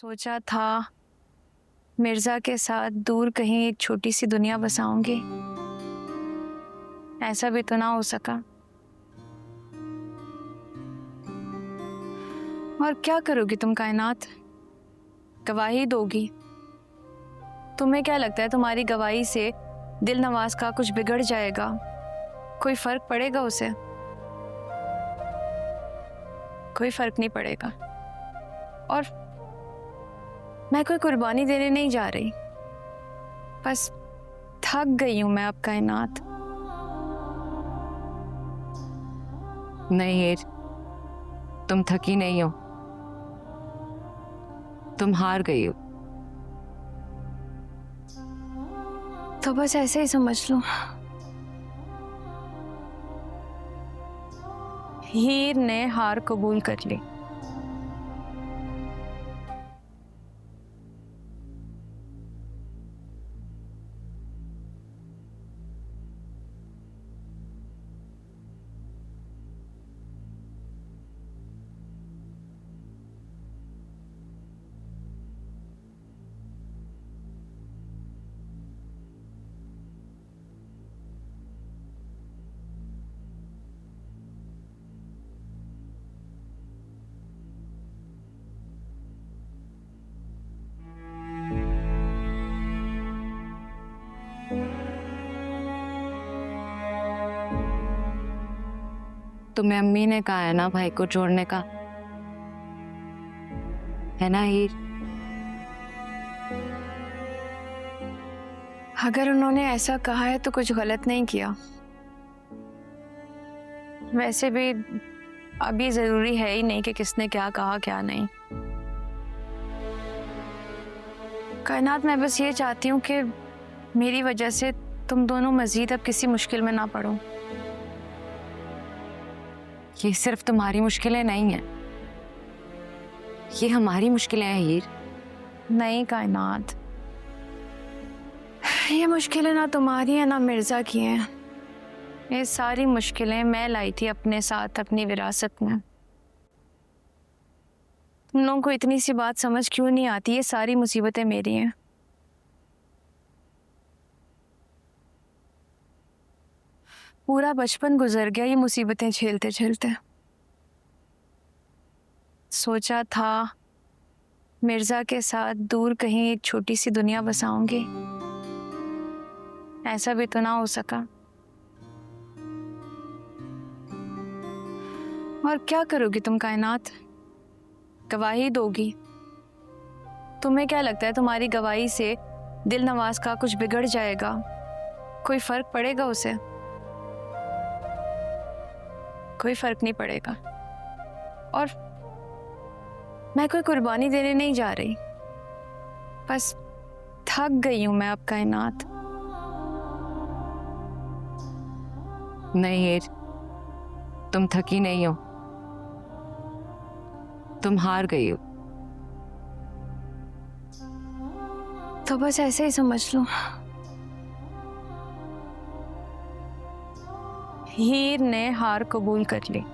सोचा था मिर्जा के साथ दूर कहीं एक छोटी सी दुनिया बसाऊंगी। ऐसा भी तो ना हो सका। और क्या करोगी तुम कायनात? गवाही दोगी? तुम्हें क्या लगता है तुम्हारी गवाही से दिल नवाज का कुछ बिगड़ जाएगा? कोई फर्क पड़ेगा उसे? कोई फर्क नहीं पड़ेगा। और मैं कोई कुर्बानी देने नहीं जा रही, बस थक गई हूं मैं अब कायनात। नहीं हीर, तुम थकी नहीं हो, तुम हार गई हो। तो बस ऐसे ही समझ लो। हीर ने हार कबूल कर ली। तुम्हें अम्मी ने कहा है ना भाई को छोड़ने का, है ना हीर? अगर उन्होंने ऐसा कहा है तो कुछ गलत नहीं किया। वैसे भी अभी जरूरी है ही नहीं कि किसने क्या कहा क्या नहीं। कायनात, मैं बस ये चाहती हूँ कि मेरी वजह से तुम दोनों मजीद अब किसी मुश्किल में ना पड़ो। ये सिर्फ तुम्हारी मुश्किलें नहीं है, ये हमारी मुश्किलें हैं हीर। नहीं कायनात, ये मुश्किलें ना तुम्हारी है ना मिर्जा की हैं। ये सारी मुश्किलें मैं लाई थी अपने साथ अपनी विरासत में। तुम लोगों को इतनी सी बात समझ क्यों नहीं आती? ये सारी मुसीबतें मेरी हैं। पूरा बचपन गुजर गया ये मुसीबतें झेलते झेलते। सोचा था मिर्जा के साथ दूर कहीं एक छोटी सी दुनिया बसाऊंगी। ऐसा भी तो ना हो सका। और क्या करोगी तुम कायनात? गवाही दोगी? तुम्हें क्या लगता है तुम्हारी गवाही से दिल नवाज का कुछ बिगड़ जाएगा? कोई फर्क पड़ेगा उसे? कोई फर्क नहीं पड़ेगा। और मैं कोई कुर्बानी देने नहीं जा रही, बस थक गई हूं मैं अब कायनात। नहीं हीर, तुम थकी नहीं हो, तुम हार गई हो। तो बस ऐसे ही समझ लो। हीर ने हार कबूल कर ली।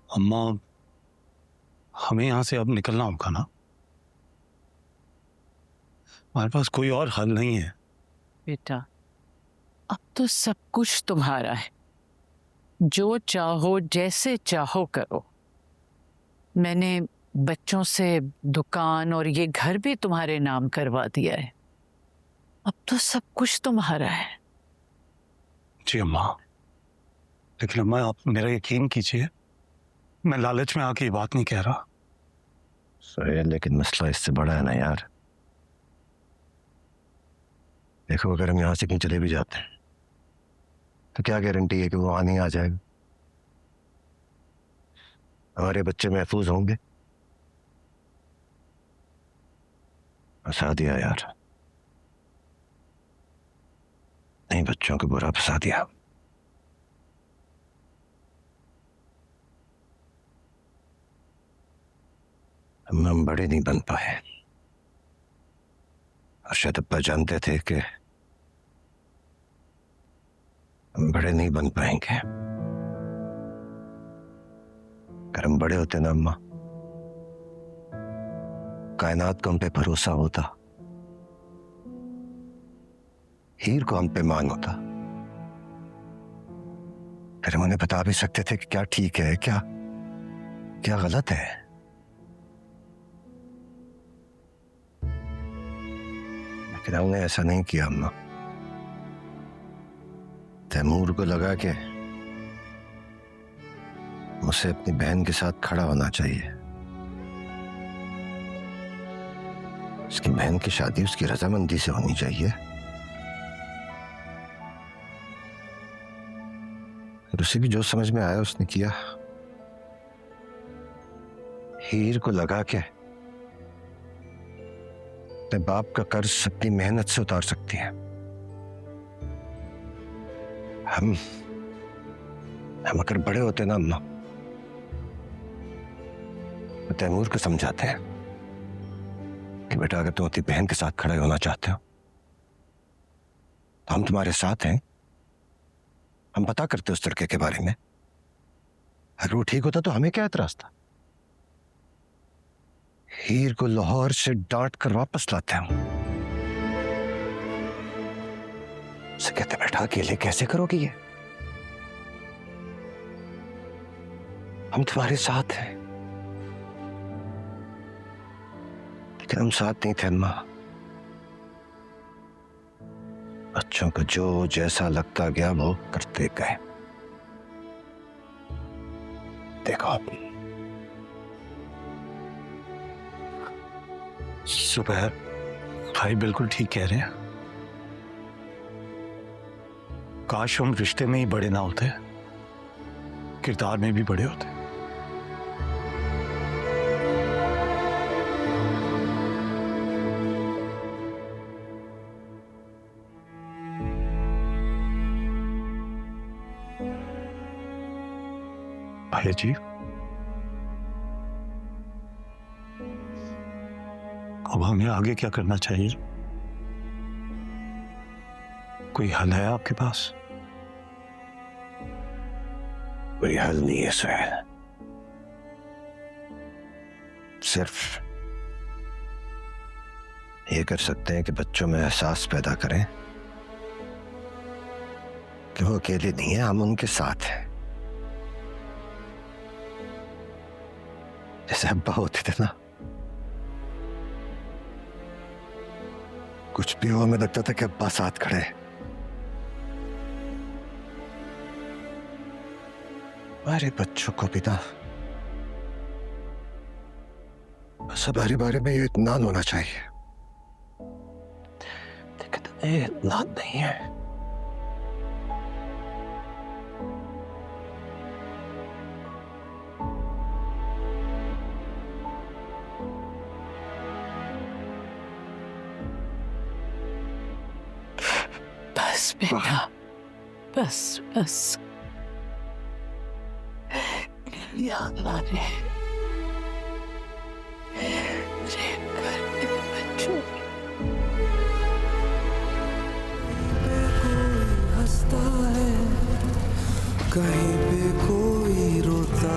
अम्मा, हमें यहाँ से अब निकलना होगा ना। हमारे पास कोई और हल नहीं है। बेटा, अब तो सब कुछ तुम्हारा है, जो चाहो जैसे चाहो करो। मैंने बच्चों से दुकान और ये घर भी तुम्हारे नाम करवा दिया है। अब तो सब कुछ तुम्हारा है। जी अम्मा, लेकिन अम्मा आप मेरा यकीन कीजिए, मैं लालच में आके ये बात नहीं कह रहा। सही है, लेकिन मसला इससे बड़ा है ना यार। देखो अगर हम यहाँ से कहीं चले भी जाते हैं तो क्या गारंटी है कि वो वहां नहीं आ जाएगा? हमारे बच्चे महफूज होंगे? फंसा दिया यार, नहीं बच्चों को बुरा फंसा दिया। हम बड़े नहीं बन पाए और शायद अब्बा जानते थे कि हम बड़े नहीं बन पाएंगे। अगर हम बड़े होते ना अम्मा, कायनात को हम पे भरोसा होता, हीर को हम पे मान होता, फिर हम उन्हें बता भी सकते थे कि क्या ठीक है, क्या क्या गलत है। लेकिन हमने ऐसा नहीं किया अम्मा। तैमूर को लगा कि मुझसे अपनी बहन के साथ खड़ा होना चाहिए। उसकी बहन की शादी उसकी रजामंदी से होनी चाहिए। फिर उसे भी जो समझ में आया उसने किया। हीर को लगा के अपने बाप का कर्ज अपनी मेहनत से उतार सकती है। हम अगर बड़े होते ना अम्मा, तो तैमूर को समझाते हैं कि बेटा अगर तुम अपनी बहन के साथ खड़े होना चाहते हो तो हम तुम्हारे साथ हैं। हम पता करते उस लड़के के बारे में, अगर वो ठीक होता तो हमें क्या एतराज था। हीर को लाहौर से डांट कर वापस लाते हैं। उसे कहते बेटा अकेले कैसे करोगी ये, हम तुम्हारे साथ हैं। लेकिन हम साथ नहीं थे अम्मा। बच्चों को जो जैसा लगता गया वो करते गए। देखो सुबह भाई बिल्कुल ठीक कह रहे हैं। काश हम रिश्ते में ही बड़े ना होते, किरदार में भी बड़े होते। भाई जी, अब हमें आगे क्या करना चाहिए? कोई हल है आपके पास? कोई हल नहीं है सुहेल। सिर्फ ये कर सकते हैं कि बच्चों में एहसास पैदा करें कि वो अकेले नहीं है, हम उनके साथ हैं। जैसे अब्बा होते थे ना, कुछ भी हो हमें लगता था कि अब्बा साथ खड़े हैं। हमारे बच्चों को भी ना बस हमारे बारे में ये इत्मीनान होना चाहिए। लेकिन ये इत्मीनान नहीं है। बस बेटा, बस बस, याद ना रहे बच्चों। हंसता है, कहीं पे कोई रोता